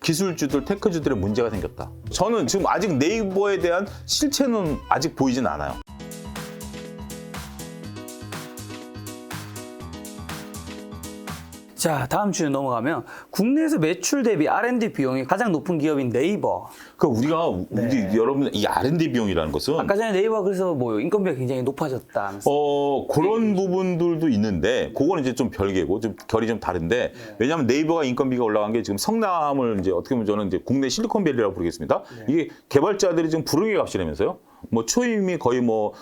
기술주들, 테크주들의 문제가 생겼다. 저는 지금 아직 네이버에 대한 실체는 아직 보이진 않아요. 자, 다음 주에 넘어가면 국내에서 매출 대비 R&D 비용이 가장 높은 기업인 네이버. 그러니까 우리 여러분 이 R&D 비용이라는 것은 아까 전에 네이버가 그래서 뭐 인건비가 굉장히 높아졌다. 그런 부분들도 있는데 그거는 이제 좀 별개고 좀 결이 좀 다른데 왜냐하면 네이버가 인건비가 올라간 게 지금 성남을 이제 어떻게 보면 저는 이제 국내 실리콘밸리라고 부르겠습니다. 이게 개발자들이 지금 부르기 값이라면서요. 뭐 초임이 거의 뭐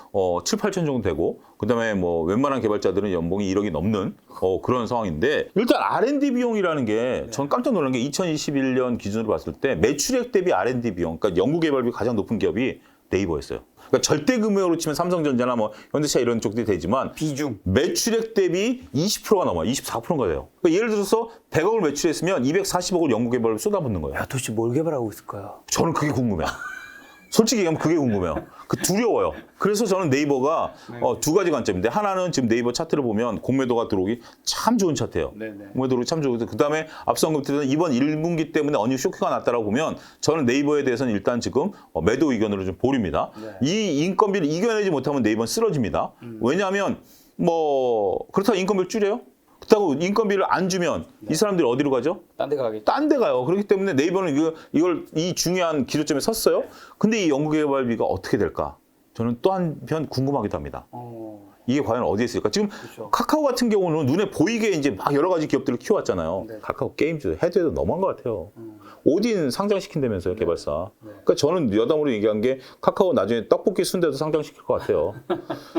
7, 8천 정도 되고 그다음에 뭐 웬만한 개발자들은 연봉이 1억이 넘는 그런 상황인데 일단 R&D 비용이라는 게 전 깜짝 놀란 게 2021년 기준으로 봤을 때 매출액 대비 R&D 비용 그러니까 연구개발비 가장 높은 기업이 네이버였어요. 그러니까 절대 금액으로 치면 삼성전자나 뭐 현대차 이런 쪽들이 되지만 비중. 매출액 대비 20%가 넘어요. 24%가 돼요. 그러니까 예를 들어서 100억을 매출했으면 240억을 연구개발로 쏟아붓는 거예요. 야, 도대체 뭘 개발하고 있을까요? 저는 그게 궁금해요. 솔직히 얘기하면 그게 궁금해요. 두려워요. 그래서 저는 네이버가 두 가지 관점인데 하나는 지금 네이버 차트를 보면 공매도가 들어오기 참 좋은 차트예요. 공매도가 참 좋고 그다음에 앞서 언급드린 이번 1분기 때문에 어느 쇼크가 났다라고 보면 저는 네이버에 대해서는 일단 지금 매도 의견으로 좀 보립니다. 이 인건비를 이겨내지 못하면 네이버는 쓰러집니다. 왜냐하면 뭐 그렇다고 인건비를 줄여요? 그렇다고 인건비를 안 주면 이 사람들이 어디로 가죠? 딴 데 가겠죠. 딴 데 가요. 그렇기 때문에 네이버는 이걸 이 중요한 기조점에 섰어요. 근데 이 연구개발비가 어떻게 될까? 저는 또 한편 궁금하기도 합니다. 이게 과연 어디에 있을까? 지금 그렇죠. 카카오 같은 경우는 눈에 보이게 이제 막 여러 가지 기업들을 키워왔잖아요. 카카오 게임즈 해도 너무한 것 같아요. 오딘 상장시킨다면서요, 개발사. 그러니까 저는 여담으로 얘기한 게 카카오 나중에 떡볶이 순대도 상장시킬 것 같아요.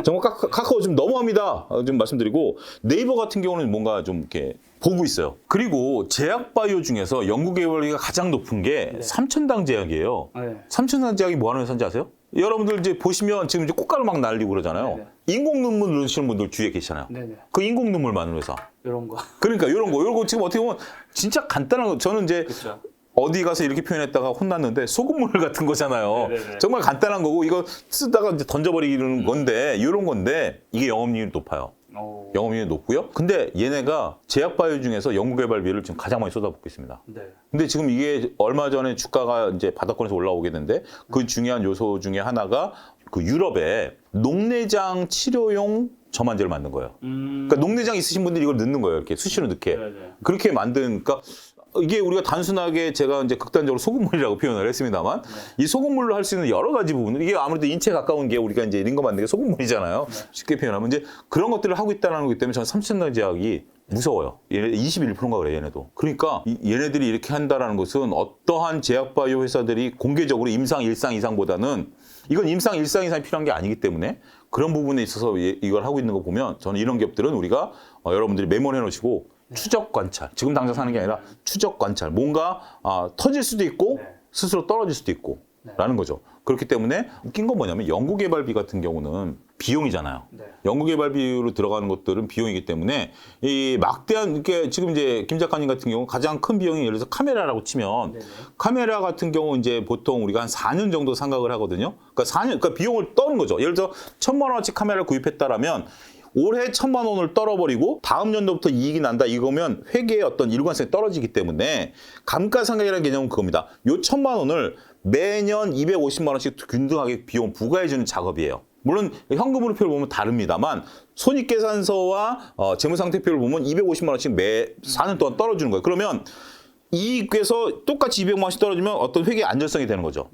정말 카카오 좀 너무합니다. 좀 말씀드리고 네이버 같은 경우는 뭔가 좀 이렇게 보고 있어요. 그리고 제약바이오 중에서 연구개발비가 가장 높은 게 삼천당 제약이에요. 삼천당 제약이 뭐 하는 회사인지 아세요? 여러분들 이제 보시면 지금 이제 꽃가루 막 날리고 그러잖아요. 인공 눈물 넣으시는 분들 주위에 계시잖아요. 그 인공 눈물 만든 회사. 이런 거. 그러니까 이런 거 지금 어떻게 보면 진짜 간단한 거. 저는 이제 그쵸. 어디 가서 이렇게 표현했다가 혼났는데 소금물 같은 거잖아요. 정말 간단한 거고 이거 쓰다가 이제 던져버리는 건데 이런 건데 이게 영업이익이 높아요. 영업이익이 높고요. 근데 얘네가 제약바이오 중에서 연구개발비를 지금 가장 많이 쏟아붓고 있습니다. 근데 지금 이게 얼마 전에 주가가 이제 바닥권에서 올라오게 됐는데 그 중요한 요소 중에 하나가 그 유럽에 녹내장 치료용 점안제를 만든 거예요. 그러니까 녹내장 있으신 분들이 이걸 넣는 거예요. 이렇게 수시로 넣게. 그렇게 만든, 그러니까 이게 우리가 단순하게 제가 이제 극단적으로 소금물이라고 표현을 했습니다만 이 소금물로 할 수 있는 여러 가지 부분들 이게 아무래도 인체에 가까운 게 우리가 이제 이런 거 만드는 게 소금물이잖아요. 쉽게 표현하면 이제 그런 것들을 하고 있다는 거기 때문에 저는 삼천당 제약이 무서워요. 얘네 21%인가 그래 얘네도. 그러니까 얘네들이 이렇게 한다라는 것은 어떠한 제약바이오 회사들이 공개적으로 임상 1상 이상보다는 이건 임상 1상 이상이 필요한 게 아니기 때문에 그런 부분에 있어서 이걸 하고 있는 거 보면 저는 이런 기업들은 우리가 여러분들이 메모해 놓으시고 추적 관찰. 지금 당장 사는 게 아니라 추적 관찰. 뭔가 터질 수도 있고 스스로 떨어질 수도 있고 라는 거죠. 그렇기 때문에 웃긴 건 뭐냐면 연구개발비 같은 경우는 비용이잖아요. 연구개발비로 들어가는 것들은 비용이기 때문에 이 막대한 이렇게 지금 이제 김 작가님 같은 경우 가장 큰 비용이 예를 들어서 카메라라고 치면 카메라 같은 경우 이제 보통 우리가 한 4년 정도 생각을 하거든요. 그러니까 4년 그러니까 비용을 떠는 거죠. 예를 들어 1,000만 원어치 카메라를 구입했다라면 올해 1,000만 원을 떨어버리고 다음 연도부터 이익이 난다 이거면 회계의 어떤 일관성이 떨어지기 때문에 감가상각이라는 개념은 그겁니다. 요 1,000만 원을 매년 250만 원씩 균등하게 비용 부과해주는 작업이에요. 물론 현금으로 표를 보면 다릅니다만 손익계산서와 재무상태표를 보면 250만 원씩 매 4년 동안 떨어주는 거예요. 그러면 이익에서 똑같이 200만 원씩 떨어지면 어떤 회계 안전성이 되는 거죠.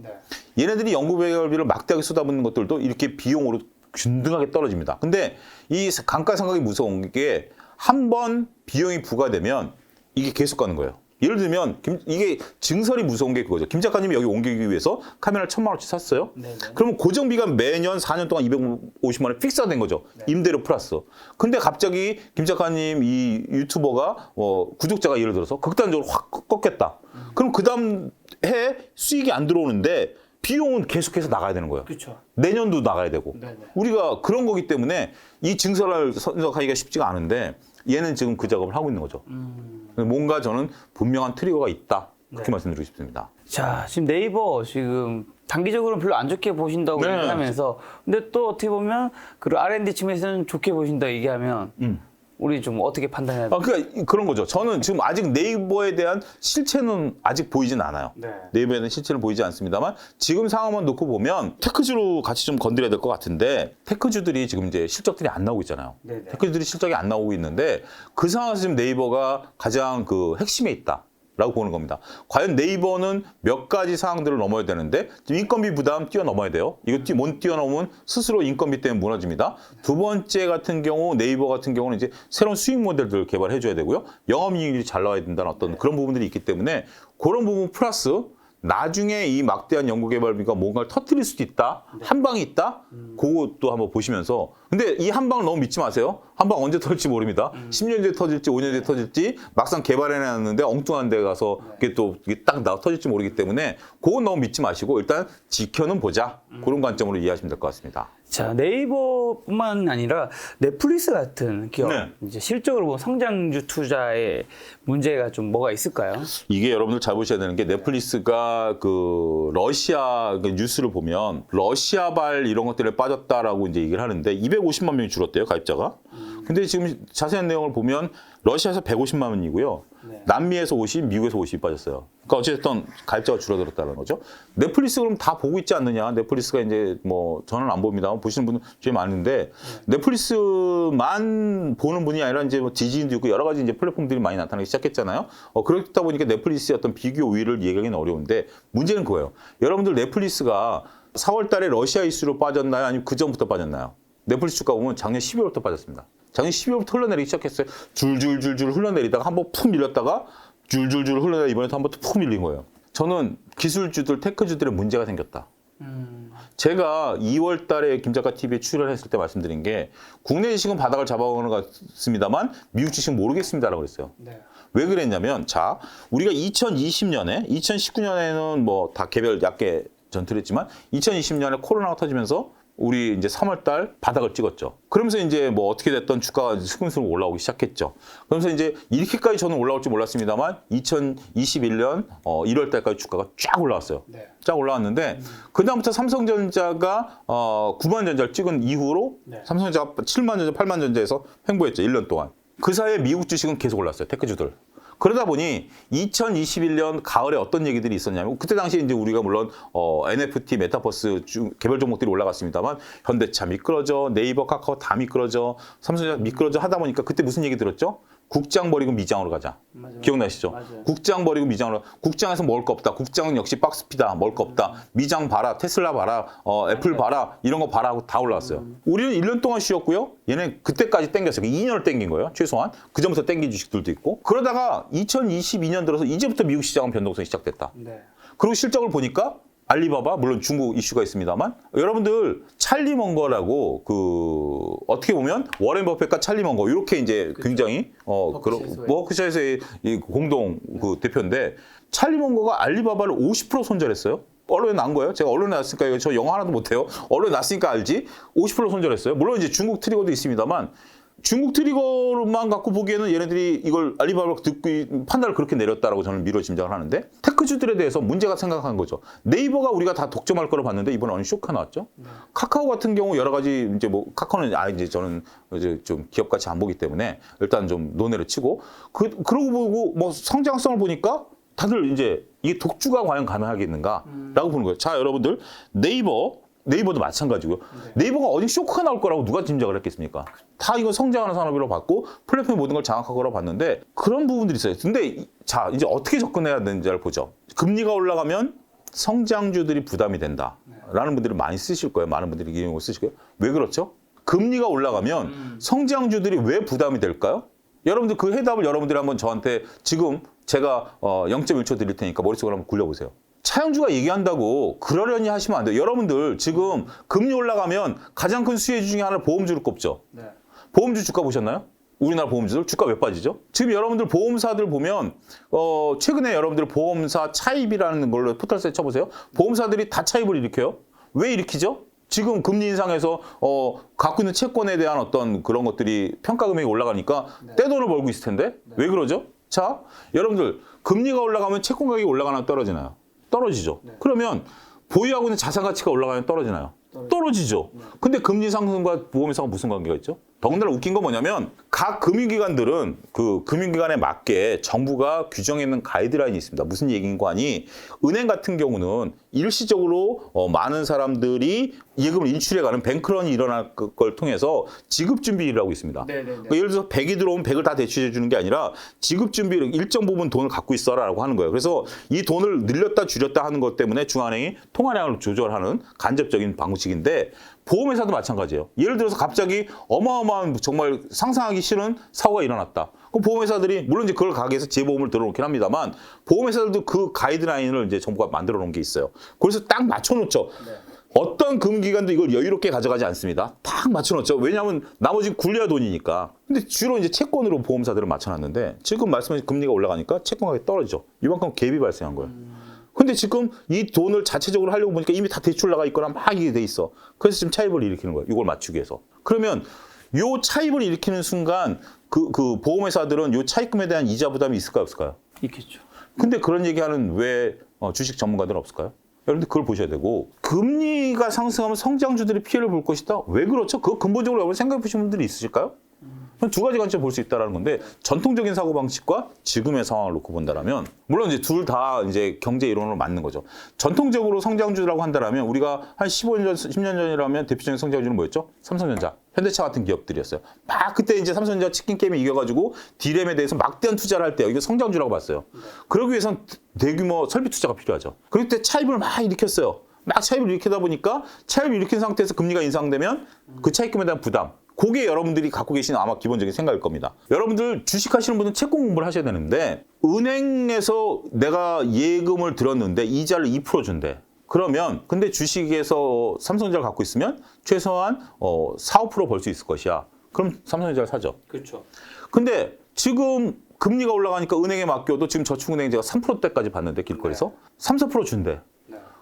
얘네들이 연구개발비를 막대하게 쏟아붓는 것들도 이렇게 비용으로 균등하게 떨어집니다. 근데 이 감가상각이 무서운 게 한 번 비용이 부과되면 이게 계속 가는 거예요. 예를 들면 이게 증설이 무서운 게 그거죠. 김 작가님이 여기 옮기기 위해서 카메라를 1,000만 원치 샀어요. 그러면 고정비가 매년 4년 동안 250만 원 픽스가 된 거죠. 임대료 플러스. 근데 갑자기 김 작가님 이 유튜버가 구독자가 예를 들어서 극단적으로 확 꺾였다. 그럼 그 다음 해 수익이 안 들어오는데 비용은 계속해서 나가야 되는 거예요. 그렇죠. 내년도 나가야 되고. 우리가 그런 거기 때문에 이 증설을 선적하기가 쉽지가 않은데 얘는 지금 그 작업을 하고 있는 거죠. 뭔가 저는 분명한 트리거가 있다. 그렇게 말씀드리고 싶습니다. 자, 지금 네이버 지금 단기적으로는 별로 안 좋게 보신다고 얘기하면서 근데 또 어떻게 보면 그 R&D 측면에서는 좋게 보신다 얘기하면 우리 좀 어떻게 판단해야 돼요? 그러니까 그런 거죠. 저는 지금 아직 네이버에 대한 실체는 아직 보이진 않아요. 네. 네이버에 대한 실체는 보이지 않습니다만 지금 상황만 놓고 보면 테크주로 같이 좀 건드려야 될 것 같은데 테크주들이 지금 이제 실적들이 안 나오고 있잖아요. 네네. 테크주들이 실적이 안 나오고 있는데 그 상황에서 지금 네이버가 가장 그 핵심에 있다. 라고 보는 겁니다. 과연 네이버는 몇 가지 사항들을 넘어야 되는데 지금 인건비 부담 뛰어넘어야 돼요. 이거 못 뛰어넘으면 스스로 인건비 때문에 무너집니다. 두 번째 같은 경우 네이버 같은 경우는 이제 새로운 수익 모델들을 개발해 줘야 되고요. 영업이익이 잘 나와야 된다는 어떤 그런 부분들이 있기 때문에 그런 부분 플러스 나중에 이 막대한 연구개발비가 뭔가를 터뜨릴 수도 있다. 한 방이 있다. 그것도 한번 보시면서 근데 이 한 방을 너무 믿지 마세요. 한 방 언제 터질지 모릅니다. 10년 뒤에 터질지 5년 뒤에 터질지 막상 개발해놨는데 엉뚱한 데 가서 이게 또 이게 딱 터질지 모르기 때문에 그건 너무 믿지 마시고 일단 지켜는 보자. 그런 관점으로 이해하시면 될 것 같습니다. 자, 네이버뿐만 아니라 넷플릭스 같은 기업, 네. 이제 실적으로 보면 성장주 투자에 문제가 좀 뭐가 있을까요? 이게 여러분들 잘 보셔야 되는 게 넷플릭스가 그 러시아 그 뉴스를 보면 러시아발 이런 것들에 빠졌다라고 이제 얘기를 하는데 250만 명이 줄었대요, 가입자가. 근데 지금 자세한 내용을 보면 러시아에서 150만 명이고요. 네. 남미에서 50, 미국에서 50 빠졌어요. 그러니까 어쨌든 가입자가 줄어들었다는 거죠. 넷플릭스 그럼 다 보고 있지 않느냐? 넷플릭스가 이제 뭐 저는 안 봅니다. 보시는 분은 되게 많은데 넷플릭스만 보는 분이 아니라 이제 뭐 디즈니도 있고 여러 가지 이제 플랫폼들이 많이 나타나기 시작했잖아요. 그렇다 보니까 넷플릭스의 어떤 비교 우위를 얘기하기는 어려운데 문제는 그거예요. 여러분들 넷플릭스가 4월 달에 러시아 이슈로 빠졌나요? 아니면 그 전부터 빠졌나요? 넷플릭스 주가 보면 작년 12월부터 빠졌습니다. 작년 12월부터 흘러내리기 시작했어요. 줄줄줄줄 흘러내리다가 한번 푹 밀렸다가 줄줄줄 흘러내리다 이번에 또 한번 푹 밀린 거예요. 저는 기술주들, 테크주들의 문제가 생겼다. 제가 2월 달에 김작가 TV에 출연했을 때 말씀드린 게 국내 주식은 바닥을 잡아오는 것 같습니다만 미국 주식은 모르겠습니다라고 그랬어요. 네. 왜 그랬냐면 자, 우리가 2020년에 2019년에는 뭐 다 개별 약계 전투를 했지만 2020년에 코로나가 터지면서 우리 이제 3월 달 바닥을 찍었죠. 그러면서 이제 뭐 어떻게 됐던 주가가 슬금슬금 올라오기 시작했죠. 그러면서 이제 이렇게까지 저는 올라올 줄 몰랐습니다만 2021년 1월 달까지 주가가 쫙 올라왔어요. 네. 쫙 올라왔는데 그다음부터 삼성전자가 9만 전자를 찍은 이후로 네. 삼성전자가 7만 전자, 8만 전자에서 횡보했죠. 1년 동안. 그 사이에 미국 주식은 계속 올랐어요. 테크주들. 그러다 보니 2021년 가을에 어떤 얘기들이 있었냐면 그때 당시에 이제 우리가 물론 NFT, 메타버스 개별 종목들이 올라갔습니다만 현대차 미끄러져, 네이버, 카카오 다 미끄러져, 삼성전자 미끄러져 하다 보니까 그때 무슨 얘기 들었죠? 국장 버리고 미장으로 가자. 맞아요. 기억나시죠? 맞아요. 국장 버리고 미장으로. 국장에서 먹을 거 없다. 국장은 역시 박스피다. 먹을 거 없다. 미장 봐라. 테슬라 봐라. 애플 봐라. 이런 거 봐라 하고 다 올라왔어요. 우리는 1년 동안 쉬었고요. 얘는 그때까지 땡겼어요. 2년을 땡긴 거예요. 최소한. 그 전부터 땡긴 주식들도 있고. 그러다가 2022년 들어서 이제부터 미국 시장은 변동성이 시작됐다. 네. 그리고 실적을 보니까 알리바바 물론 중국 이슈가 있습니다만 여러분들 찰리 먼거라고 그 어떻게 보면 워렌 버핏과 찰리 먼거 이렇게 이제 굉장히 버크셔에서의 이 공동 그 대표인데 찰리 먼거가 알리바바를 50% 손절했어요. 언론에 난 거예요. 제가 언론에 났으니까 이거 저 영어 하나도 못해요. 언론에 났으니까 알지. 50% 손절했어요. 물론 이제 중국 트리거도 있습니다만 중국 트리거만 갖고 보기에는 얘네들이 이걸 알리바바로 듣고 판단을 그렇게 내렸다라고 저는 미뤄 짐작을 하는데 테크주들에 대해서 문제가 생각한 거죠. 네이버가 우리가 다 독점할 거로 봤는데 이번에 어느 쇼크가 나왔죠. 카카오 같은 경우 여러 가지 이제 뭐 카카오는 이제 저는 이제 좀 기업 같이 안 보기 때문에 일단 좀 논외를 치고 그러고 보고 뭐 성장성을 보니까 다들 이제 이게 독주가 과연 가능하겠는가라고 보는 거예요. 자, 여러분들 네이버도 마찬가지고요. 네이버가 어디 쇼크가 나올 거라고 누가 짐작을 했겠습니까? 다 이거 성장하는 산업이라고 봤고 플랫폼의 모든 걸 장악할 거라고 봤는데 그런 부분들이 있어요. 근데 자, 이제 어떻게 접근해야 되는지를 보죠. 금리가 올라가면 성장주들이 부담이 된다라는 분들이 많이 쓰실 거예요. 많은 분들이 이용을 쓰실 거예요. 왜 그렇죠? 금리가 올라가면 성장주들이 왜 부담이 될까요? 여러분들 그 해답을 여러분들이 한번 저한테 지금 제가 0.1초 드릴 테니까 머릿속으로 한번 굴려보세요. 차영주가 얘기한다고 그러려니 하시면 안 돼요. 여러분들 지금 금리 올라가면 가장 큰 수혜주 중에 하나는 보험주를 꼽죠. 네. 보험주 주가 보셨나요? 우리나라 보험주들 주가 왜 빠지죠? 지금 여러분들 보험사들 보면 최근에 여러분들 보험사 차입이라는 걸로 포털사이트 쳐보세요. 보험사들이 다 차입을 일으켜요. 왜 일으키죠? 지금 금리 인상에서 갖고 있는 채권에 대한 어떤 그런 것들이 평가 금액이 올라가니까 떼돈을 벌고 있을 텐데 왜 그러죠? 자, 여러분들 금리가 올라가면 채권 가격이 올라가나 떨어지나요? 떨어지죠. 그러면 보유하고 있는 자산 가치가 올라가면 떨어지나요? 떨어지죠. 근데 금리 상승과 보험 상승과 무슨 관계가 있죠? 더군다나 웃긴 건 뭐냐면 각 금융기관들은 그 금융기관에 맞게 정부가 규정해 있는 가이드라인이 있습니다. 무슨 얘기인가 하니 은행 같은 경우는 일시적으로 많은 사람들이 예금을 인출해가는 뱅크런이 일어날 걸 통해서 지급준비를 하고 있습니다. 그러니까 예를 들어서 100이 들어오면 100을 다 대출해 주는 게 아니라 지급준비를 일정 부분 돈을 갖고 있어라라고 하는 거예요. 그래서 이 돈을 늘렸다 줄였다 하는 것 때문에 중앙은행이 통화량을 조절하는 간접적인 방식인데 보험회사도 마찬가지예요. 예를 들어서 갑자기 어마어마한 정말 상상하기 싫은 사고가 일어났다. 그럼 보험회사들이 물론 이제 그걸 가게해서 재보험을 들어놓긴 합니다만 보험회사들도 그 가이드라인을 이제 정부가 만들어 놓은 게 있어요. 그래서 딱 맞춰놓죠. 어떤 금기관도 이걸 여유롭게 가져가지 않습니다. 딱 맞춰놓죠. 왜냐하면 나머지는 굴려야 돈이니까. 근데 주로 이제 채권으로 보험사들을 맞춰놨는데 지금 말씀하신 금리가 올라가니까 채권 가격이 떨어지죠. 이만큼 갭이 발생한 거예요. 근데 지금 이 돈을 자체적으로 하려고 보니까 이미 다 대출 나가 있거나 막 이게 돼 있어. 그래서 지금 차입을 일으키는 거예요. 이걸 맞추기 위해서. 그러면 요 차입을 일으키는 순간 그 보험회사들은 요 차입금에 대한 이자 부담이 있을까요, 없을까요? 있겠죠. 근데 그런 얘기하는 왜 주식 전문가들은 없을까요? 여러분들 그걸 보셔야 되고 금리가 상승하면 성장주들이 피해를 볼 것이다. 왜 그렇죠? 그거 근본적으로 여러분 생각해 보신 분들이 있으실까요? 두 가지 관점 볼 수 있다라는 건데 전통적인 사고 방식과 지금의 상황을 놓고 본다라면 물론 이제 둘 다 이제 경제 이론으로 맞는 거죠. 전통적으로 성장주라고 한다라면 우리가 한 15년 전, 10년 전이라면 대표적인 성장주는 뭐였죠? 삼성전자, 현대차 같은 기업들이었어요. 막 그때 이제 삼성전자 치킨 게임에 이겨가지고 D램에 대해서 막대한 투자를 할 때요. 이거 성장주라고 봤어요. 그러기 위해선 대규모 설비 투자가 필요하죠. 그럴 때 차입을 막 일으켰어요. 막 차입을 일으키다 보니까 차입을 일으킨 상태에서 금리가 인상되면 그 차입금에 대한 부담. 그게 여러분들이 갖고 계시는 아마 기본적인 생각일 겁니다. 여러분들 주식하시는 분은 채권 공부를 하셔야 되는데 은행에서 내가 예금을 들었는데 이자를 2% 준대. 그러면 근데 주식에서 삼성전자를 갖고 있으면 최소한 4, 5% 벌 수 있을 것이야. 그럼 삼성전자를 사죠. 그렇죠. 근데 지금 금리가 올라가니까 은행에 맡겨도 지금 저축은행 제가 3%대까지 받는데 길거리에서 3, 4% 준대.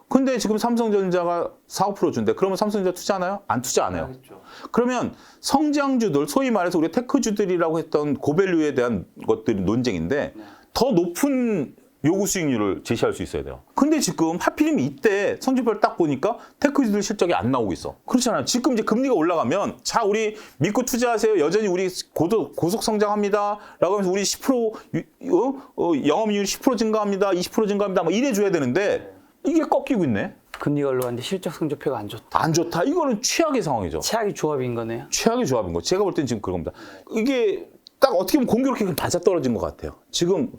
근데 지금 삼성전자가 4, 5% 준대. 그러면 삼성전자 투자하나요? 안 투자 안 해요. 그렇죠. 그러면 성장주들, 소위 말해서 우리가 테크주들이라고 했던 고밸류에 대한 것들이 논쟁인데 더 높은 요구 수익률을 제시할 수 있어야 돼요. 근데 지금 하필이면 이때 성적표를 딱 보니까 테크주들 실적이 안 나오고 있어. 그렇잖아요. 지금 이제 금리가 올라가면 자 우리 믿고 투자하세요. 여전히 우리 고속 성장합니다. 라고 하면서 우리 10% 영업이율 10% 증가합니다. 20% 증가합니다. 막 이래 줘야 되는데 이게 꺾이고 있네. 금리가 올라갔는데 실적 성적표가 안 좋다. 안 좋다. 이거는 최악의 상황이죠. 최악의 조합인 거네요. 최악의 조합인 거. 제가 볼 때는 지금 그런 겁니다. 이게 딱 어떻게 보면 공교롭게 맞아 떨어진 것 같아요. 지금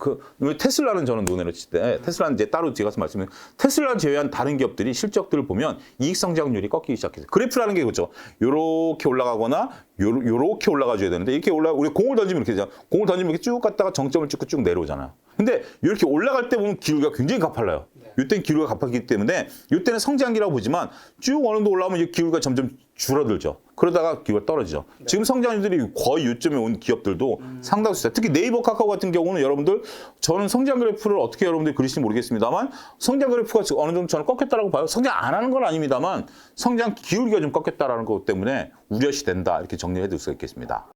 테슬라는 저는 논외로 칠 때 테슬라는 이제 따로 뒤에 가서 말씀드리면 테슬라 제외한 다른 기업들이 실적들을 보면 이익 성장률이 꺾이기 시작했어요. 그래프라는 게 그렇죠. 요렇게 올라가거나 요렇게 올라가줘야 되는데 이렇게 우리 공을 던지면 이렇게 되잖아. 공을 던지면 이렇게 쭉 갔다가 정점을 찍고 쭉 내려오잖아요. 근데 이렇게 올라갈 때 보면 기울기가 굉장히 가팔라요. 이때는 기울기가 가팔기 때문에 이때는 성장기라고 보지만 쭉 어느 정도 올라오면 이 기울기가 점점 줄어들죠. 그러다가 기울기가 떨어지죠. 지금 성장률들이 거의 요점에 온 기업들도 상당수 있어요. 특히 네이버, 카카오 같은 경우는 여러분들 저는 성장 그래프를 어떻게 여러분들이 그리실지 모르겠습니다만 성장 그래프가 어느 정도 저는 꺾였다고 봐요. 성장 안 하는 건 아닙니다만 성장 기울기가 좀 꺾였다라는 것 때문에 우려시 된다 이렇게 정리를 해둘 수가 있겠습니다.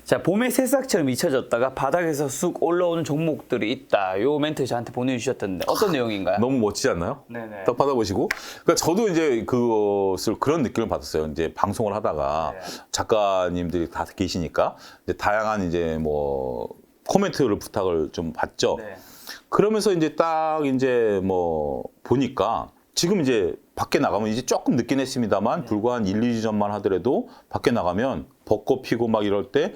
자, 봄의 새싹처럼 잊혀졌다가 바닥에서 쑥 올라오는 종목들이 있다. 요 멘트 저한테 보내주셨던데 어떤 내용인가요? 너무 멋지지 않나요? 네네. 딱 받아보시고. 그러니까 저도 이제 그런 느낌을 받았어요. 이제 방송을 하다가 작가님들이 다 계시니까 이제 다양한 이제 뭐 코멘트를 부탁을 좀 받죠. 네. 그러면서 이제 딱 이제 뭐 보니까 지금 이제 밖에 나가면 이제 조금 늦긴 했습니다만 불과 한 1, 2주 전만 하더라도 밖에 나가면 벚꽃 피고 막 이럴 때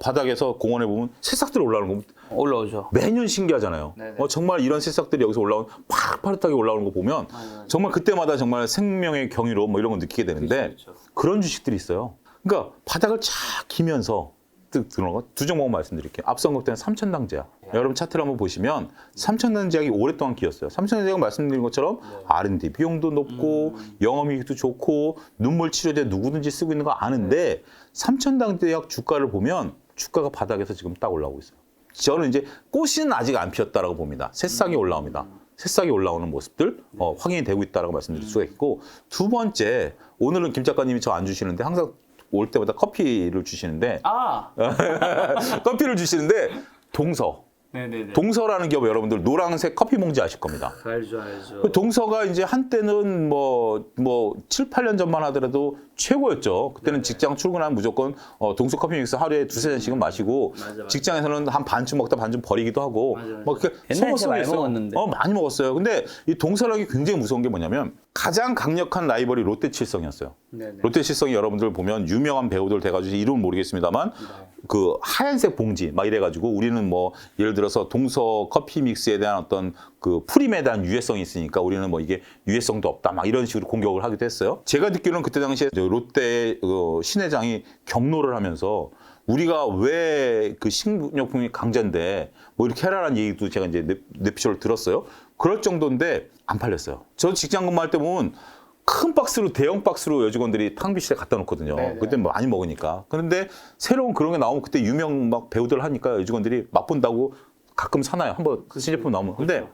바닥에서 공원에 보면 새싹들이 올라오는 거 올라오죠. 매년 신기하잖아요. 정말 이런 새싹들이 여기서 올라온 파릇파릇하게 올라오는 거 보면 정말 그때마다 정말 생명의 경이로 뭐 이런 거 느끼게 되는데 그런 주식들이 있어요. 그러니까 바닥을 쫙 기면서 들어온 거 두 종목 말씀드릴게요. 앞서 언급된 삼천당제약. 여러분 차트를 한번 보시면 삼천당제약이 오랫동안 기었어요. 삼천당제약 말씀드린 것처럼 R&D 비용도 높고 영업이익도 좋고 눈물 치료제 누구든지 쓰고 있는 거 아는데 삼천당제약 주가를 보면 주가가 바닥에서 지금 딱 올라오고 있어요. 저는 이제 꽃은 아직 안 피었다라고 봅니다. 새싹이 올라옵니다. 새싹이 올라오는 모습들 확인이 되고 있다라고 말씀드릴 수가 있고 두 번째 오늘은 김 작가님이 저 안 주시는데 항상 올 때마다 커피를 주시는데 커피를 주시는데 동서 네네네. 동서라는 기업 여러분들 노란색 커피 몽지 아실 겁니다. 알죠. 동서가 이제 한때는 뭐 7, 8년 전만 하더라도 최고였죠. 그때는 직장 출근하면 무조건 동서 커피 믹스 하루에 두세 잔씩은 마시고 맞아. 직장에서는 한 반쯤 먹다 반쯤 버리기도 하고 뭐 그렇게 옛날에 진짜 많이 있어요. 먹었는데. 많이 먹었어요. 근데 이 동서랑이 굉장히 무서운 게 뭐냐면 가장 강력한 라이벌이 롯데칠성이었어요. 네네. 롯데칠성이 여러분들 보면 유명한 배우들 돼가지고 이름은 모르겠습니다만 그 하얀색 봉지 막 이래가지고 우리는 뭐 예를 들어서 동서 커피 믹스에 대한 어떤 그 프림에 대한 유해성이 있으니까 우리는 뭐 이게 유해성도 없다 막 이런 식으로 공격을 하기도 했어요. 제가 듣기로는 그때 당시에 롯데 신회장이 경로를 하면서 우리가 왜 그 식료품이 강자인데 뭐 이렇게 해라라는 얘기도 제가 이제 뇌피셜로 들었어요. 그럴 정도인데 안 팔렸어요. 저 직장 근무할 때 보면 큰 박스로 대형 박스로 여직원들이 탕비실에 갖다 놓거든요. 네네. 그때 많이 먹으니까. 그런데 새로운 그런 게 나오면 그때 유명 막 배우들 하니까 여직원들이 맛본다고 가끔 사나요. 한번 그 신제품 나오면. 근데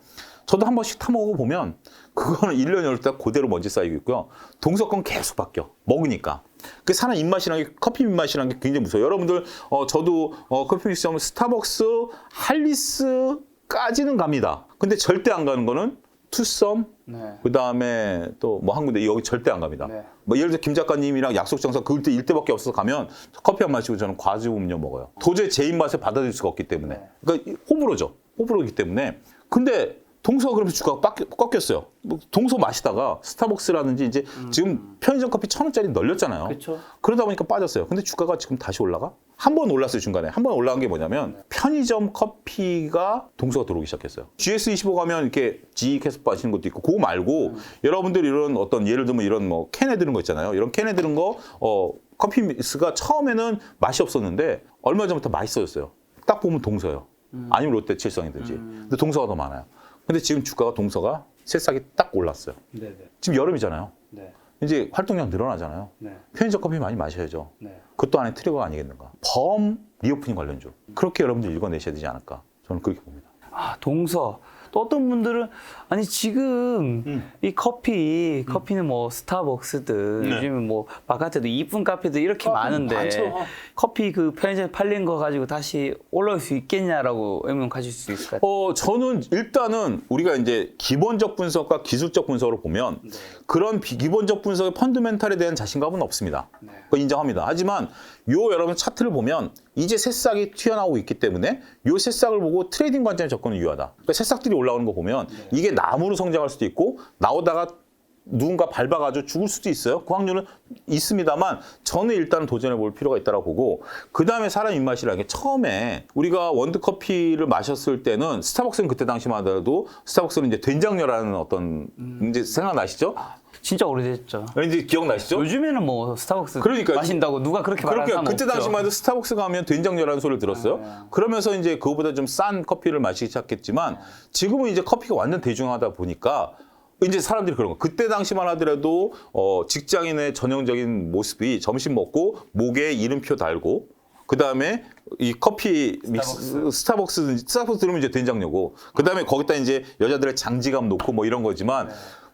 저도 한 번씩 타 먹어 보면 그거는 1년 열다 그대로 먼지 쌓이고 있고요. 동서건 계속 바뀌어. 먹으니까. 그 사람 입맛이라는 게 커피 입맛이라는 게 굉장히 무서워요. 여러분들 저도 커피 믹스 하면 스타벅스, 할리스까지는 갑니다. 근데 절대 안 가는 거는 투썸, 네. 그다음에 또 뭐 한군데 여기 절대 안 갑니다. 네. 뭐 예를 들어 김 작가님이랑 약속 장소 그때 일대밖에 없어서 가면 커피 안 마시고 저는 과즙 음료 먹어요. 도저히 제 입맛에 받아들일 수가 없기 때문에. 네. 그러니까 호불호죠. 호불호이기 때문에. 근데 동서가 그러면 주가가 꺾였어요. 뭐 동서 마시다가 스타벅스라든지 이제 지금 편의점 커피 1,000원짜리 널렸잖아요. 그쵸. 그러다 보니까 빠졌어요. 근데 주가가 지금 다시 올라가? 한 번 올랐어요, 중간에. 한 번 올라간 게 뭐냐면 편의점 커피가 동서가 들어오기 시작했어요. GS25 가면 이렇게 지익해서 마시는 것도 있고 그거 말고 여러분들 이런 어떤 예를 들면 이런 뭐 캔에 드는 거 있잖아요. 이런 캔에 드는 거 커피 믹스가 처음에는 맛이 없었는데 얼마 전부터 맛있어졌어요. 딱 보면 동서예요. 아니면 롯데칠성이든지. 근데 동서가 더 많아요. 근데 지금 주가가 동서가 새싹이 딱 올랐어요. 네네. 지금 여름이잖아요. 네. 이제 활동량 늘어나잖아요. 네. 편의점 커피 많이 마셔야죠. 네. 그것도 안에 트리거가 아니겠는가. 범 리오프닝 관련주. 그렇게 여러분들 읽어내셔야 되지 않을까. 저는 그렇게 봅니다. 아, 동서. 또 어떤 분들은 아니 지금 이 커피는 뭐 스타벅스든 네. 요즘은 뭐 바깥에도 이쁜 카페도 이렇게 많은데 많죠. 커피 그 편의점에 팔린 거 가지고 다시 올라올 수 있겠냐라고 의문 가질 수 있을 것 같아요. 저는 일단은 우리가 이제 기본적 분석과 기술적 분석으로 보면 그런 기본적 분석의 펀드멘탈에 대한 자신감은 없습니다. 네. 그거 인정합니다. 하지만 여러분 차트를 보면 이제 새싹이 튀어나오고 있기 때문에 요 새싹을 보고 트레이딩 관점에 접근은 유효하다. 그러니까 새싹들이 올라오는 거 보면 이게 나무로 성장할 수도 있고 나오다가 누군가 밟아가지고 죽을 수도 있어요. 그 확률은 있습니다만 저는 일단 도전해 볼 필요가 있다고 보고 그 다음에 사람 입맛이라는 게 처음에 우리가 원두커피를 마셨을 때는 스타벅스는 그때 당시만 하더라도 스타벅스는 이제 된장녀라는 어떤 이제 생각나시죠? 진짜 오래됐죠. 이제 기억나시죠? 요즘에는 뭐 스타벅스 그러니까 마신다고 누가 그렇게 말하는 그렇게 사람 그때 없죠. 당시만 해도 스타벅스 가면 된장녀라는 소리를 들었어요. 그러면서 이제 그거보다 좀 싼 커피를 마시기 시작했지만 지금은 이제 커피가 완전 대중화하다 보니까 이제 사람들이 그런 거. 그때 당시만 하더라도 직장인의 전형적인 모습이 점심 먹고 목에 이름표 달고 그다음에 이 커피 믹스 스타벅스 들으면 이제 된장녀고 그다음에 거기다 이제 여자들의 장지감 놓고 뭐 이런 거지만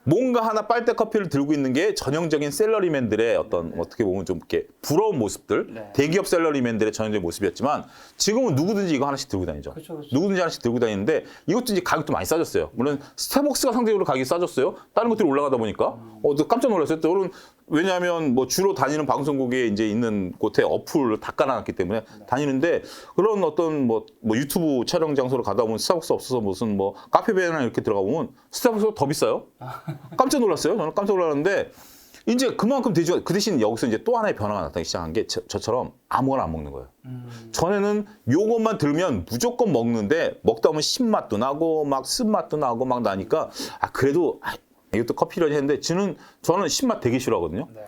뭔가 하나 빨대 커피를 들고 있는 게 전형적인 셀러리맨들의 어떤 어떻게 보면 좀 이렇게 부러운 모습들, 네. 대기업 셀러리맨들의 전형적인 모습이었지만 지금은 누구든지 이거 하나씩 들고 다니죠. 그쵸. 누구든지 하나씩 들고 다니는데 이것도 이제 가격도 많이 싸졌어요. 물론 스타벅스가 상대적으로 가격이 싸졌어요. 다른 것들이 올라가다 보니까 또 깜짝 놀랐어요. 또 왜냐하면 뭐 주로 다니는 방송국에 이제 있는 곳에 어플을 다 깔아놨기 때문에 다니는데 그런 어떤 뭐 유튜브 촬영 장소로 가다 보면 스타벅스 없어서 무슨 뭐 카페베나 이렇게 들어가 보면 스타벅스가 더 비싸요. 깜짝 놀랐어요. 저는 깜짝 놀랐는데 이제 그만큼 대중 그 대신 여기서 이제 또 하나의 변화가 나타나기 시작한 게 저처럼 아무거나 안 먹는 거예요. 전에는 요것만 들면 무조건 먹는데 먹다 보면 신맛도 나고 막 쓴맛도 나고 막 나니까 그래도 이것도 커피를 했는데 저는 신맛 되게 싫어하거든요. 네.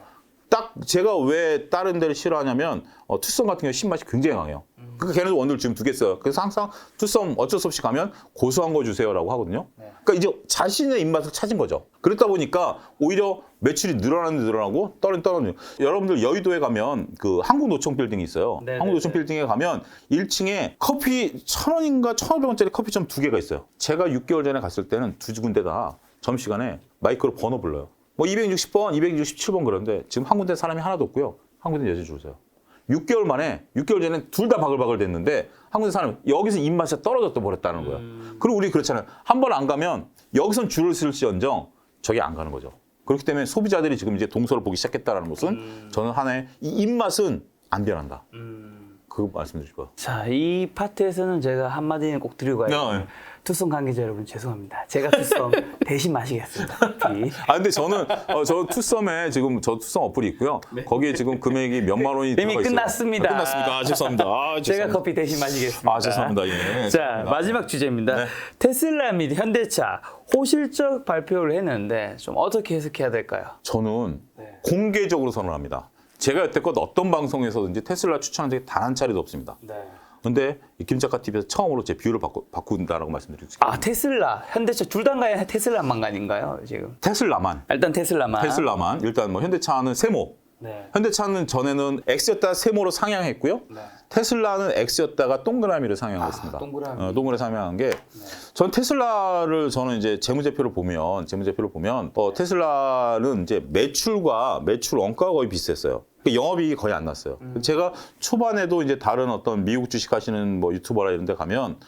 딱 제가 왜 다른 데를 싫어하냐면 투썸 같은 경우 신맛이 굉장히 강해요. 그러니까 걔네들 원두를 지금 2개 써요. 그래서 항상 투썸 어쩔 수 없이 가면 고소한 거 주세요라고 하거든요. 네. 그러니까 이제 자신의 입맛을 찾은 거죠. 그렇다 보니까 오히려 매출이 늘어나고 떨어지는. 여러분들 여의도에 가면 그 한국노총 빌딩이 있어요. 네네네. 한국노총 빌딩에 가면 1층에 커피 1,000원인가 1,500원짜리 커피점 2개가 있어요. 제가 6개월 전에 갔을 때는 두 군데 다 점심시간에 마이크로 번호 불러요. 뭐 260번, 267번 그런데 지금 한 군데 사람이 하나도 없고요. 한 군데 여자 줄 서요. 6개월 만에 6개월 전에 둘 다 바글바글 됐는데 한국 사람은 여기서 입맛이 떨어졌다 버렸다는 거야. 그리고 우리 그렇잖아요. 한 번 안 가면 여기선 줄을 쓸지언정 저기 안 가는 거죠. 그렇기 때문에 소비자들이 지금 이제 동서를 보기 시작했다는 것은 저는 하나의 이 입맛은 안 변한다. 그 말씀드리고요. 자, 이 파트에서는 제가 한마디는 꼭 드리고 가요. 네. 투썸 관계자 여러분 죄송합니다. 제가 투썸 대신 마시겠습니다. 커피. 근데 저는 저 투썸에 지금 저 투썸 어플이 있고요. 거기에 지금 금액이 몇만 원이 이미 들어가 있어요. 끝났습니다. 끝났습니까? 죄송합니다. 제가 죄송합니다. 커피 대신 마시겠습니다. 죄송합니다. 예. 자, 죄송합니다. 마지막 주제입니다. 네. 테슬라 및 현대차 호실적 발표를 했는데 좀 어떻게 해석해야 될까요? 저는 네. 공개적으로 선언합니다. 제가 여태껏 어떤 방송에서든지 테슬라 추천한 적이 단 한 차례도 없습니다. 네. 근데 이 김작가 TV에서 처음으로 제 비율을 바꾼다라고 말씀드리겠습니다. 아, 테슬라, 현대차 둘 다인가요? 테슬라만간인가요? 지금 테슬라만. 일단 테슬라만. 테슬라만. 일단 뭐 현대차는 세모. 네. 현대차는 전에는 X였다가 세모로 상향했고요. 네. 테슬라는 X였다가 동그라미를 상향했습니다. 동그라미. 동그라미 상향한 게, 전 테슬라를 저는 이제 재무제표를 보면 테슬라는 이제 매출과 매출 원가가 거의 비슷했어요. 그러니까 영업이익이 거의 안 났어요. 제가 초반에도 이제 다른 어떤 미국 주식하시는 뭐 유튜버라 이런 데 가면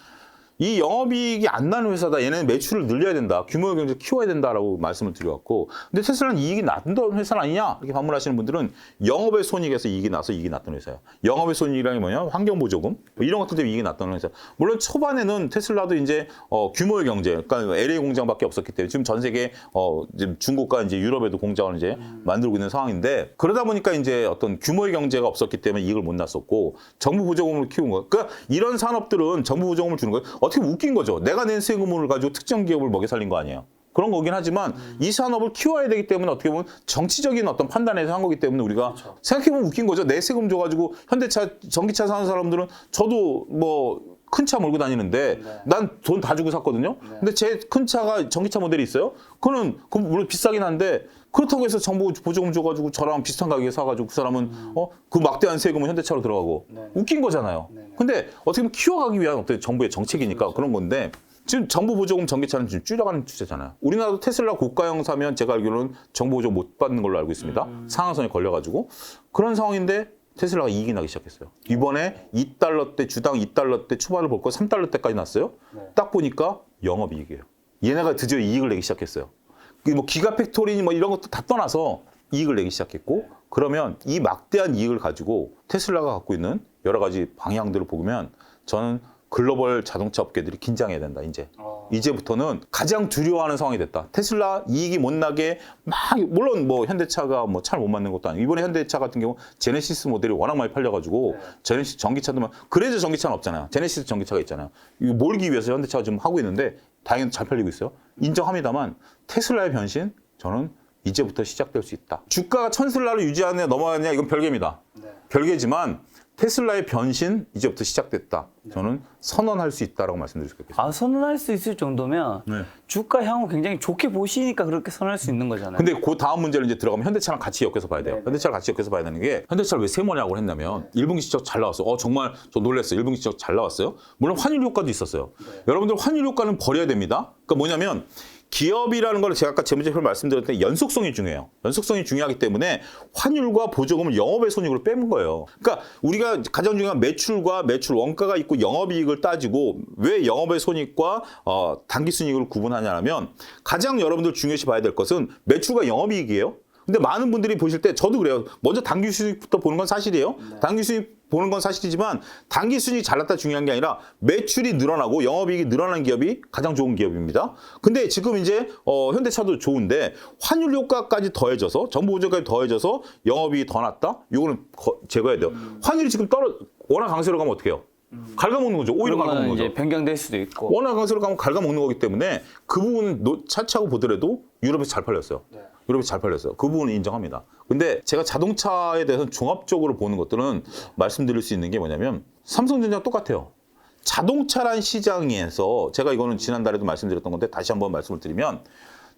이 영업이익이 안 나는 회사다. 얘네는 매출을 늘려야 된다. 규모의 경제를 키워야 된다라고 말씀을 드려왔고, 근데 테슬라는 이익이 났던 회사는 아니냐? 이렇게 반문하시는 분들은 영업의 손익에서 이익이 나서 이익이 났던 회사예요. 영업의 손익이라는 게 뭐냐? 환경보조금 뭐 이런 것들 때문에 이익이 났던 회사. 물론 초반에는 테슬라도 이제 규모의 경제, 그러니까 LA 공장밖에 없었기 때문에 지금 전 세계 지금 중국과 이제 유럽에도 공장을 이제 만들고 있는 상황인데, 그러다 보니까 이제 어떤 규모의 경제가 없었기 때문에 이익을 못 났었고 정부 보조금을 키운 거예요. 그러니까 이런 산업들은 정부 보조금을 주는 거예요. 어떻게 보면 웃긴 거죠. 내가 낸 세금을 가지고 특정 기업을 먹여 살린 거 아니에요. 그런 거긴 하지만 이 산업을 키워야 되기 때문에 어떻게 보면 정치적인 어떤 판단에서 한 거기 때문에 우리가 생각해보면 웃긴 거죠. 내 세금 줘가지고 현대차, 전기차 사는 사람들은 저도 뭐 큰 차 몰고 다니는데 난 돈 다 주고 샀거든요. 근데 제 큰 차가 전기차 모델이 있어요. 그거는 물론 비싸긴 한데 그렇다고 해서 정부 보조금 줘가지고 저랑 비슷한 가격에 사가지고 그 사람은 그 막대한 세금은 현대차로 들어가고 웃긴 거잖아요. 근데 어떻게 보면 키워가기 위한 어떤 정부의 정책이니까 그런 건데 지금 정부 보조금 전기차는 지금 줄여가는 추세잖아요. 우리나라도 테슬라 고가형 사면 제가 알기로는 정부 보조금 못 받는 걸로 알고 있습니다. 상한선에 걸려가지고 그런 상황인데 테슬라가 이익이 나기 시작했어요. 이번에 2달러대 주당 2달러대 초반을 볼 거 3달러대까지 났어요. 딱 보니까 영업이익이에요. 얘네가 드디어 이익을 내기 시작했어요. 뭐 기가팩토리니 뭐 이런 것도 다 떠나서 이익을 내기 시작했고, 그러면 이 막대한 이익을 가지고 테슬라가 갖고 있는 여러 가지 방향들을 보면 저는 글로벌 자동차 업계들이 긴장해야 된다. 이제부터는 가장 두려워하는 상황이 됐다. 테슬라 이익이 못 나게 막, 물론 뭐 현대차가 뭐 차를 못 만든 것도 아니고, 이번에 현대차 같은 경우 제네시스 모델이 워낙 많이 팔려가지고 제네시스 전기차도 그래서 전기차는 없잖아요. 제네시스 전기차가 있잖아요. 이거 몰기 위해서 현대차가 지금 하고 있는데 다행히 잘 팔리고 있어요. 인정합니다만 테슬라의 변신 저는 이제부터 시작될 수 있다. 주가가 1000슬라를 유지하느냐 넘어가느냐 이건 별개입니다. 별개지만 테슬라의 변신 이제부터 시작됐다. 저는 선언할 수 있다라고 말씀드릴 수 있겠습니다. 아, 선언할 수 있을 정도면 주가 향후 굉장히 좋게 보시니까 그렇게 선언할 수 있는 거잖아요. 근데 그 다음 문제를 이제 들어가면 현대차랑 같이 엮여서 봐야 돼요. 현대차를 같이 엮여서 봐야 되는 게, 현대차를 왜 세모냐고 했냐면 1분기 실적 잘 나왔어요. 정말 저 놀랐어요. 1분기 실적 잘 나왔어요. 물론 환율 효과도 있었어요. 여러분들 환율 효과는 버려야 됩니다. 그러니까 뭐냐면 기업이라는 걸 제가 아까 재무제표를 말씀드렸는데 연속성이 중요해요. 연속성이 중요하기 때문에 환율과 보조금을 영업의 손익으로 빼는 거예요. 그러니까 우리가 가장 중요한 매출과 매출 원가가 있고 영업이익을 따지고 왜 영업의 손익과 단기순이익을 구분하냐면, 가장 여러분들 중요시 봐야 될 것은 매출과 영업이익이에요. 근데 많은 분들이 보실 때 저도 그래요. 먼저 단기순이익부터 보는 건 사실이에요. 단기순이익 보는 건 사실이지만 단기순이익이 잘났다 중요한 게 아니라 매출이 늘어나고 영업이익이 늘어난 기업이 가장 좋은 기업입니다. 근데 지금 이제 현대차도 좋은데 환율 효과까지 더해져서 정부 보조까지 더해져서 영업이익이 더 났다? 이거는 제거해야 돼요. 환율이 지금 워낙 강세로 가면 어떻게 해요? 갉아먹는 거죠. 오히려 갉아먹는 거죠. 이제 변경될 수도 있고. 워낙 강세로 가면 갉아먹는 거기 때문에 그 부분은 차치하고 보더라도 유럽에서 잘 팔렸어요. 유럽에서 잘 팔렸어요. 그 부분은 인정합니다. 근데 제가 자동차에 대해서는 종합적으로 보는 것들은 말씀드릴 수 있는 게 뭐냐면 삼성전자랑 똑같아요. 자동차란 시장에서 제가 이거는 지난달에도 말씀드렸던 건데 다시 한번 말씀을 드리면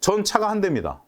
전 차가 한 대입니다.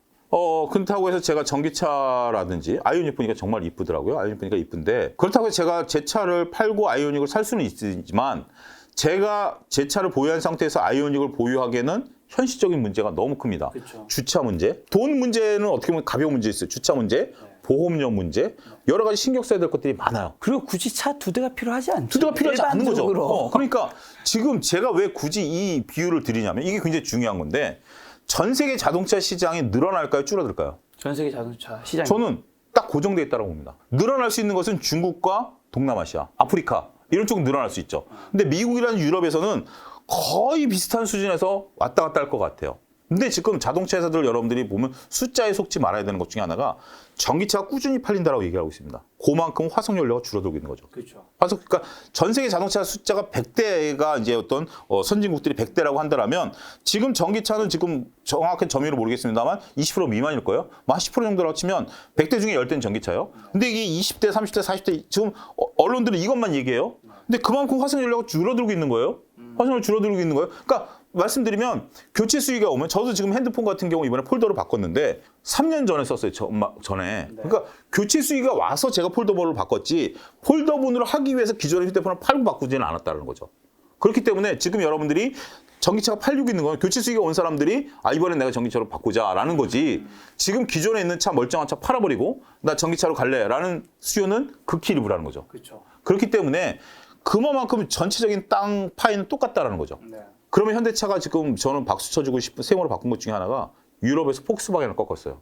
그렇다고 해서 제가 전기차라든지 아이오닉 보니까 정말 이쁘더라고요. 아이오닉 보니까 이쁜데 그렇다고 해서 제가 제 차를 팔고 아이오닉을 살 수는 있지만 제가 제 차를 보유한 상태에서 아이오닉을 보유하기에는 현실적인 문제가 너무 큽니다. 그쵸. 주차 문제, 돈 문제는 어떻게 보면 가벼운 문제 있어요. 주차 문제, 보험료 문제, 여러 가지 신경 써야 될 것들이 많아요. 그리고 굳이 차 2대가 필요하지 않죠. 2대가 필요하지 않는 거죠. 일반적으로. 그러니까 지금 제가 왜 굳이 이 비유를 드리냐면 이게 굉장히 중요한 건데 전 세계 자동차 시장이 늘어날까요? 줄어들까요? 전 세계 자동차 시장이 저는 딱 고정돼 있다고 봅니다. 늘어날 수 있는 것은 중국과 동남아시아, 아프리카 이런 쪽은 늘어날 수 있죠. 근데 미국이라는 유럽에서는 거의 비슷한 수준에서 왔다 갔다 할 것 같아요. 근데 지금 자동차 회사들 여러분들이 보면 숫자에 속지 말아야 되는 것 중에 하나가 전기차가 꾸준히 팔린다라고 얘기하고 있습니다. 그만큼 화석 연료가 줄어들고 있는 거죠. 그렇죠. 그러니까 전 세계 자동차 숫자가 100대가 이제 어떤 선진국들이 100대라고 한다면 지금 전기차는 지금 정확한 점유율을 모르겠습니다만 20% 미만일 거예요. 한 10% 정도라고 치면 100대 중에 10대는 전기차예요. 근데 이게 20대, 30대, 40대 지금 언론들은 이것만 얘기해요. 근데 그만큼 화석 연료가 줄어들고 있는 거예요. 화석 연료 줄어들고 있는 거예요. 그러니까 말씀드리면 교체 수위가 오면 저도 지금 핸드폰 같은 경우 이번에 폴더를 바꿨는데 3년 전에 썼어요. 전에. 그러니까 교체 수위가 와서 제가 폴더본을 바꿨지 폴더본으로 하기 위해서 기존의 휴대폰을 팔고 바꾸지는 않았다는 거죠. 그렇기 때문에 지금 여러분들이 전기차가 팔리고 있는 건 교체 수위가 온 사람들이 이번엔 내가 전기차로 바꾸자라는 거지. 지금 기존에 있는 차 멀쩡한 차 팔아버리고 나 전기차로 갈래라는 수요는 극히 일부라는 거죠. 그렇죠. 그렇기 때문에 그만큼 전체적인 땅 파이는 똑같다라는 거죠. 네. 그러면 현대차가 지금 저는 박수 쳐주고 싶은 세모로 바꾼 것 중에 하나가 유럽에서 폭스바겐을 꺾었어요.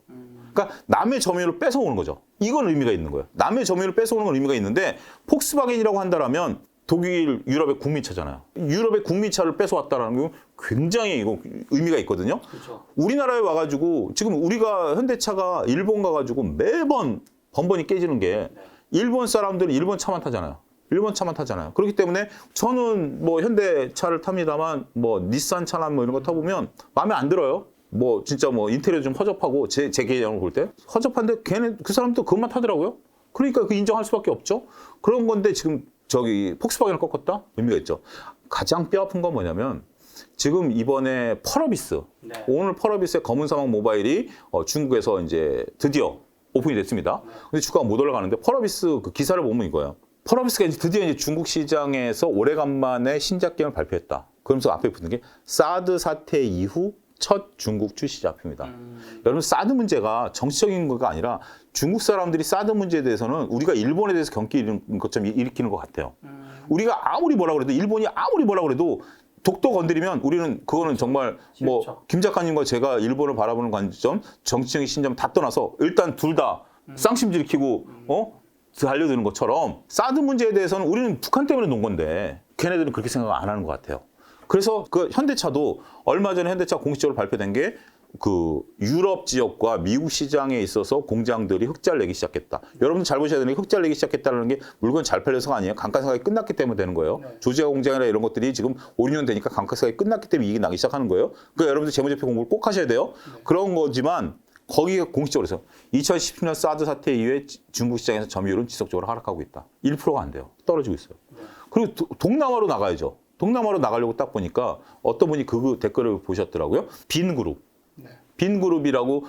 그러니까 남의 점유율을 뺏어오는 거죠. 이건 의미가 있는 거예요. 남의 점유율을 뺏어오는 건 의미가 있는데 폭스바겐이라고 한다면 독일, 유럽의 국민차잖아요. 유럽의 국민차를 뺏어왔다는 건 굉장히 이거 의미가 있거든요. 그렇죠. 우리나라에 와가지고 지금 우리가 현대차가 일본 가가지고 매번 번번이 깨지는 게 일본 사람들은 일본 차만 타잖아요. 일본 차만 타잖아요. 그렇기 때문에 저는 뭐 현대차를 탑니다만 뭐 닛산 차나 뭐 이런 거 타보면 마음에 안 들어요. 뭐 진짜 뭐 인테리어 좀 허접하고 제 개념을 볼 때 허접한데 걔네 그 사람도 그것만 타더라고요. 그러니까 그 인정할 수밖에 없죠. 그런 건데 지금 저기 폭스바겐을 꺾었다? 의미가 있죠. 가장 뼈아픈 건 뭐냐면 지금 이번에 펄어비스 오늘 펄어비스의 검은 사막 모바일이 중국에서 이제 드디어 오픈이 됐습니다. 근데 주가가 못 올라가는데 펄어비스 그 기사를 보면 이거예요. 펄어비스가 드디어 이제 중국 시장에서 오래간만에 신작 게임을 발표했다. 그러면서 앞에 붙는 게 사드 사태 이후 첫 중국 출시 작품이다. 여러분 사드 문제가 정치적인 거가 아니라 중국 사람들이 사드 문제에 대해서는 우리가 일본에 대해서 경기 일으키는 것처럼 일으키는 것 같아요. 우리가 아무리 뭐라 그래도 일본이 아무리 뭐라 그래도 독도 건드리면 우리는 그거는 정말 뭐 김 작가님과 제가 일본을 바라보는 관점, 정치적인 신점 다 떠나서 일단 둘 다 쌍심질 키고 달려드는 것처럼 사드 문제에 대해서는 우리는 북한 때문에 논 건데 걔네들은 그렇게 생각 안 하는 것 같아요. 그래서 그 현대차도 얼마 전에 현대차 공식적으로 발표된 게 그 유럽 지역과 미국 시장에 있어서 공장들이 흑자를 내기 시작했다. 여러분들 잘 보셔야 되는 게 흑자를 내기 시작했다는 게 물건 잘 팔려서가 아니에요. 감가상각이 끝났기 때문에 되는 거예요. 조지아 공장이나 이런 것들이 지금 5, 6년 되니까 감가상각이 끝났기 때문에 이익이 나기 시작하는 거예요. 그러니까 여러분들 재무제표 공부를 꼭 하셔야 돼요. 그런 거지만 거기가 공식적으로 해서 2017년 사드 사태 이후에 중국 시장에서 점유율은 지속적으로 하락하고 있다. 1%가 안 돼요. 떨어지고 있어요. 그리고 동남아로 나가야죠. 동남아로 나가려고 딱 보니까 어떤 분이 그 댓글을 보셨더라고요. 빈그룹. 빈그룹이라고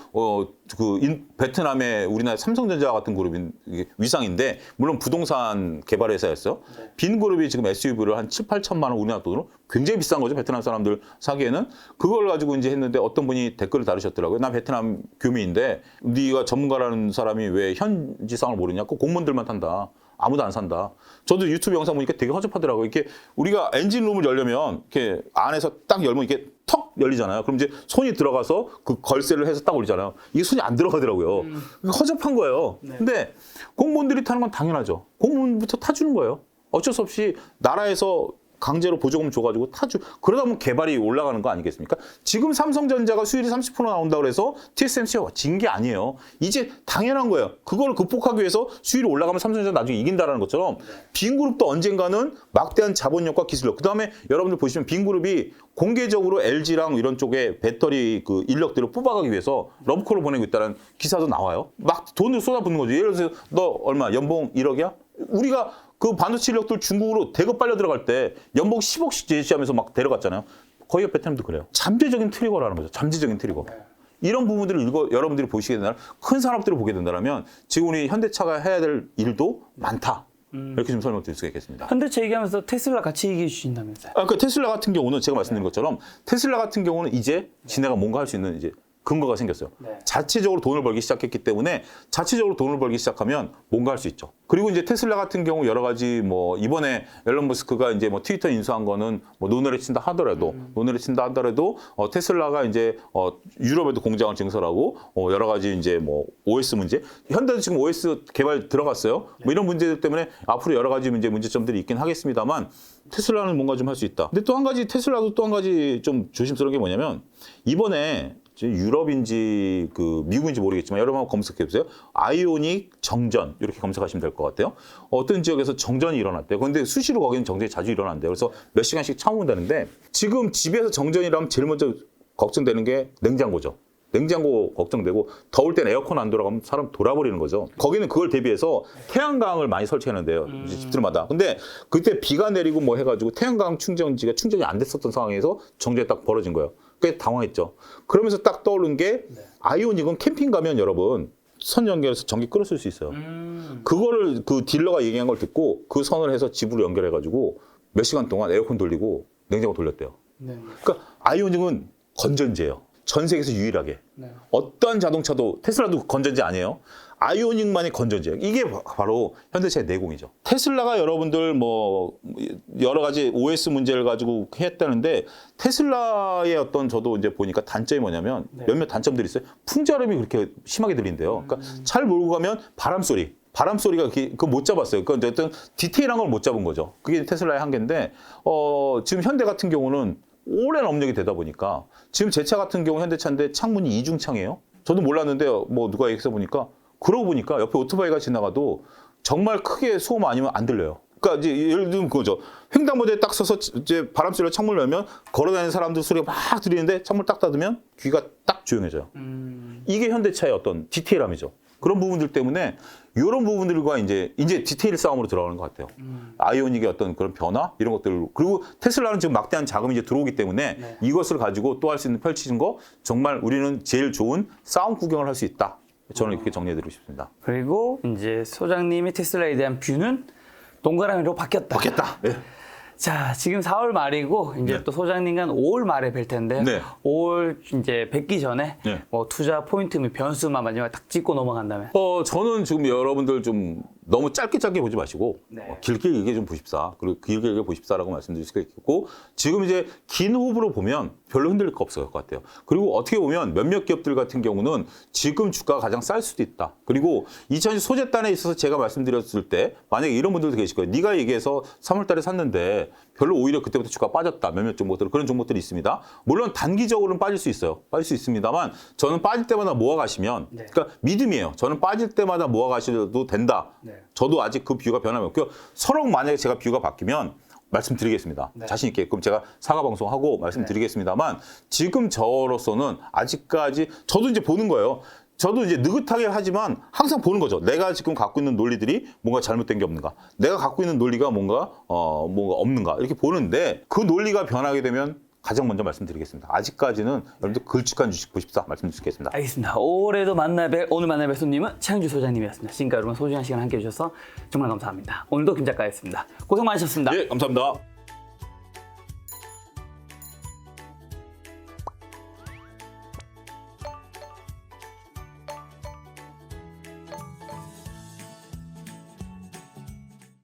베트남의 우리나라 삼성전자 같은 그룹인 위상인데 물론 부동산 개발 회사였어요. 빈그룹이 지금 SUV를 한 7, 8천만 원 우리나라 돈으로 굉장히 비싼 거죠. 베트남 사람들 사기에는. 그걸 가지고 이제 했는데 어떤 분이 댓글을 다루셨더라고요. 나 베트남 교민인데 네가 전문가라는 사람이 왜 현지상을 모르냐? 그 공무원들만 탄다. 아무도 안 산다. 저도 유튜브 영상 보니까 되게 허접하더라고요. 이렇게 우리가 엔진룸을 열려면 이렇게 안에서 딱 열면 이렇게 턱 열리잖아요. 그럼 이제 손이 들어가서 그 걸쇠를 해서 딱 올리잖아요. 이게 손이 안 들어가더라고요. 허접한 거예요. 근데 공무원들이 타는 건 당연하죠. 공무원부터 타주는 거예요. 어쩔 수 없이 나라에서 강제로 보조금 줘가지고 그러다 보면 개발이 올라가는 거 아니겠습니까? 지금 삼성전자가 수율이 30% 나온다고 해서 TSMC가 진 게 아니에요. 이제 당연한 거예요. 그걸 극복하기 위해서 수율이 올라가면 삼성전자 나중에 이긴다는 것처럼 빈그룹도 언젠가는 막대한 자본력과 기술력. 그다음에 여러분들 보시면 빈그룹이 공개적으로 LG랑 이런 쪽에 배터리 그 인력들을 뽑아가기 위해서 러브콜을 보내고 있다는 기사도 나와요. 막 돈을 쏟아붓는 거죠. 예를 들어서 너 얼마 연봉 1억이야? 우리가 그 반도체 인력들 중국으로 대거 빨려 들어갈 때 연봉 10억씩 제시하면서 막 데려갔잖아요. 거기가 베트남도 그래요. 잠재적인 트리거라는 거죠. 잠재적인 트리거. 이런 부분들을 여러분들이 보시게 된다면 큰 산업들을 보게 된다면 지금 우리 현대차가 해야 될 일도 많다. 이렇게 좀 설명드릴 수가 있겠습니다. 현대차 얘기하면서 테슬라 같이 얘기해 주신다면서요? 그 테슬라 같은 경우는 제가 말씀드린 것처럼 테슬라 같은 경우는 이제 지네가 뭔가 할 수 있는 이제 근거가 생겼어요. 네. 자체적으로 돈을 벌기 시작했기 때문에 자체적으로 돈을 벌기 시작하면 뭔가 할 수 있죠. 그리고 이제 테슬라 같은 경우 여러 가지 뭐 이번에 앨런 머스크가 이제 뭐 트위터 인수한 거는 뭐 논외를 친다 하더라도 테슬라가 이제 유럽에도 공장을 증설하고 여러 가지 이제 뭐 OS 문제, 현대도 지금 OS 개발 들어갔어요. 뭐 이런 문제들 때문에 앞으로 여러 가지 문제점들이 있긴 하겠습니다만 테슬라는 뭔가 좀 할 수 있다. 근데 또 한 가지 테슬라도 또 한 가지 좀 조심스러운 게 뭐냐면 이번에 유럽인지 그 미국인지 모르겠지만 여러분 한번 검색해 보세요. 아이오닉 정전 이렇게 검색하시면 될 것 같아요. 어떤 지역에서 정전이 일어났대요. 그런데 수시로 거기는 정전이 자주 일어난대요. 그래서 몇 시간씩 참아온다는데 지금 집에서 정전이라면 제일 먼저 걱정되는 게 냉장고죠. 냉장고 걱정되고 더울 땐 에어컨 안 돌아가면 사람 돌아버리는 거죠. 거기는 그걸 대비해서 태양광을 많이 설치하는데요. 집들마다. 근데 그때 비가 내리고 뭐 해가지고 태양광 충전지가 충전이 안 됐었던 상황에서 정전이 딱 벌어진 거예요. 꽤 당황했죠. 그러면서 딱 떠오른 게 아이오닉은 캠핑 가면 여러분 선 연결해서 전기 끌었을 수 있어요. 그거를 그 딜러가 얘기한 걸 듣고 그 선을 해서 집으로 연결해가지고 몇 시간 동안 에어컨 돌리고 냉장고 돌렸대요. 네. 그러니까 아이오닉은 건전지예요. 전 세계에서 유일하게. 네. 어떠한 자동차도 테슬라도 건전지 아니에요. 아이오닉만이 건전지예요. 이게 바로 현대차의 내공이죠. 테슬라가 여러분들 뭐 여러 가지 OS 문제를 가지고 했다는데 테슬라의 어떤 저도 이제 보니까 단점이 뭐냐면 몇몇 단점들이 있어요. 풍자음이 그렇게 심하게 들린대요. 그러니까 차를 몰고 가면 바람 소리가 그거 못 잡았어요. 그러니까 어떤 디테일한 걸 못 잡은 거죠. 그게 테슬라의 한계인데 지금 현대 같은 경우는 오랜 업력이 되다 보니까 지금 제 차 같은 경우 현대차인데 창문이 이중창이에요. 저도 몰랐는데 뭐 누가 얘기해서 보니까 그러고 보니까 옆에 오토바이가 지나가도 정말 크게 소음 아니면 안 들려요. 그러니까 이제 예를 들면 그거죠. 횡단보도에 딱 서서 이제 바람 소리로 창문을 열면 걸어다니는 사람들 소리가 막 들리는데 창문을 딱 닫으면 귀가 딱 조용해져요. 이게 현대차의 어떤 디테일함이죠. 그런 부분들 때문에 이런 부분들과 이제 디테일 싸움으로 들어가는 것 같아요. 아이오닉의 어떤 그런 변화 이런 것들 그리고 테슬라는 지금 막대한 자금이 이제 들어오기 때문에 이것을 가지고 또 할 수 있는 펼치는 거 정말 우리는 제일 좋은 싸움 구경을 할 수 있다. 저는 이렇게 정리해드리고 싶습니다. 그리고 이제 소장님의 테슬라에 대한 뷰는 동그라미로 바뀌었다. 네. 자, 지금 4월 말이고 이제 또 소장님과 5월 말에 뵐 텐데 네. 5월 이제 뵙기 전에 네. 뭐 투자 포인트 및 변수만 마지막에 딱 짚고 넘어간다면. 저는 지금 여러분들 좀 너무 짧게 보지 마시고 네. 길게 좀 보십사. 그리고 길게 보십사라고 말씀드릴 수가 있겠고 지금 이제 긴 호흡으로 보면 별로 흔들릴 거 없을 것 같아요. 그리고 어떻게 보면 몇몇 기업들 같은 경우는 지금 주가가 가장 쌀 수도 있다. 그리고 2020 소재단에 있어서 제가 말씀드렸을 때 만약에 이런 분들도 계실 거예요. 네가 얘기해서 3월 달에 샀는데 별로 오히려 그때부터 주가가 빠졌다. 몇몇 종목들 그런 종목들이 있습니다. 물론 단기적으로는 빠질 수 있어요. 빠질 수 있습니다만 저는 빠질 때마다 모아 가시면 그러니까 믿음이에요. 저는 빠질 때마다 모아 가셔도 된다. 저도 아직 그 뷰가 변함이 없고요. 서로 만약에 제가 뷰가 바뀌면 말씀드리겠습니다. 자신 있게. 그럼 제가 사과 방송하고 말씀드리겠습니다만 지금 저로서는 아직까지 저도 이제 보는 거예요. 저도 이제 느긋하게 하지만 항상 보는 거죠. 내가 지금 갖고 있는 논리들이 뭔가 잘못된 게 없는가. 내가 갖고 있는 논리가 뭔가 없는가. 이렇게 보는데 그 논리가 변하게 되면 가장 먼저 말씀드리겠습니다. 아직까지는 여러분들 걸쭉한 주식 보십사 말씀드리겠습니다. 알겠습니다. 오늘 만날 뵐 손님은 최영주 소장님이었습니다. 지금까지 여러분 소중한 시간 함께 해주셔서 정말 감사합니다. 오늘도 김 작가였습니다. 고생 많으셨습니다. 예, 감사합니다.